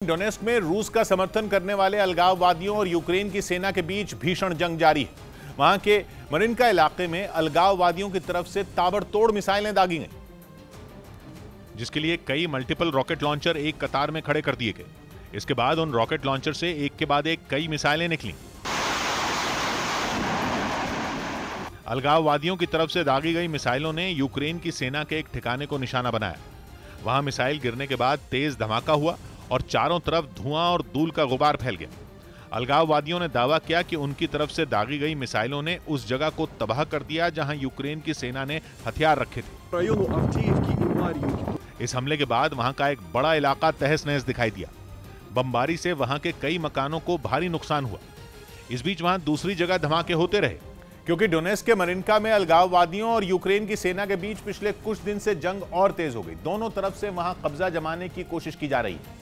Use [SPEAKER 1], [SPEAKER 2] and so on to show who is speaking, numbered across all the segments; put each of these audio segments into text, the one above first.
[SPEAKER 1] Donetsk में रूस का समर्थन करने वाले अलगाववादियों और यूक्रेन की सेना के बीच भीषण जंग जारी है। वहां के मरिनका इलाके में अलगाववादियों की तरफ से ताबड़तोड़ मिसाइलें दागी गईं, जिसके लिए कई मल्टीपल रॉकेट लॉन्चर एक कतार में खड़े कर दिए गए। इसके बाद उन रॉकेट लॉन्चर से एक के बाद एक कई मिसाइलें निकली। अलगाववादियों की तरफ से दागी गई मिसाइलों ने यूक्रेन की सेना के एक ठिकाने को निशाना बनाया। वहां मिसाइल गिरने के बाद तेज धमाका हुआ और चारों तरफ धुआं और धूल का गुबार फैल गया। अलगाववादियों ने दावा किया कि उनकी तरफ से दागी गई मिसाइलों ने उस जगह को तबाह कर दिया जहां यूक्रेन की सेना ने हथियार रखे थे। इस हमले के बाद वहां का एक बड़ा इलाका तहस-नहस दिखाई दिया। बमबारी से वहां के कई मकानों को भारी नुकसान हुआ। इस बीच वहां दूसरी जगह धमाके होते रहे, क्योंकि डोनेस्क के मरिनका में अलगाववादियों और यूक्रेन की सेना के बीच पिछले कुछ दिन से जंग और तेज हो गई। दोनों तरफ से वहां कब्जा जमाने की कोशिश की जा रही है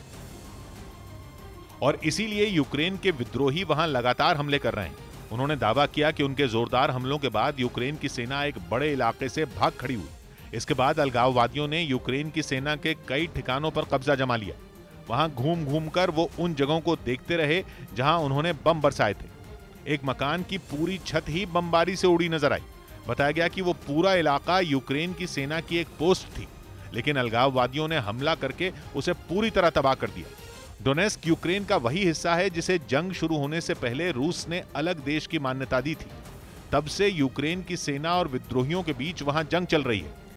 [SPEAKER 1] और इसीलिए यूक्रेन के विद्रोही वहां लगातार हमले कर रहे हैं। उन्होंने दावा किया कि उनके जोरदार हमलों के बाद यूक्रेन की सेना एक बड़े इलाके से भाग खड़ी हुई। इसके बाद अलगाववादियों ने यूक्रेन की सेना के कई ठिकानों पर कब्जा जमा लिया। वहां घूम घूम कर वो उन जगहों को देखते रहे जहां उन्होंने बम बरसाए थे। एक मकान की पूरी छत ही बमबारी से उड़ी नजर आई। बताया गया कि वो पूरा इलाका यूक्रेन की सेना की एक पोस्ट थी, लेकिन अलगाववादियों ने हमला करके उसे पूरी तरह तबाह कर दिया। डोनेस्क यूक्रेन का वही हिस्सा है जिसे जंग शुरू होने से पहले रूस ने अलग देश की मान्यता दी थी। तब से यूक्रेन की सेना और विद्रोहियों के बीच वहां जंग चल रही है।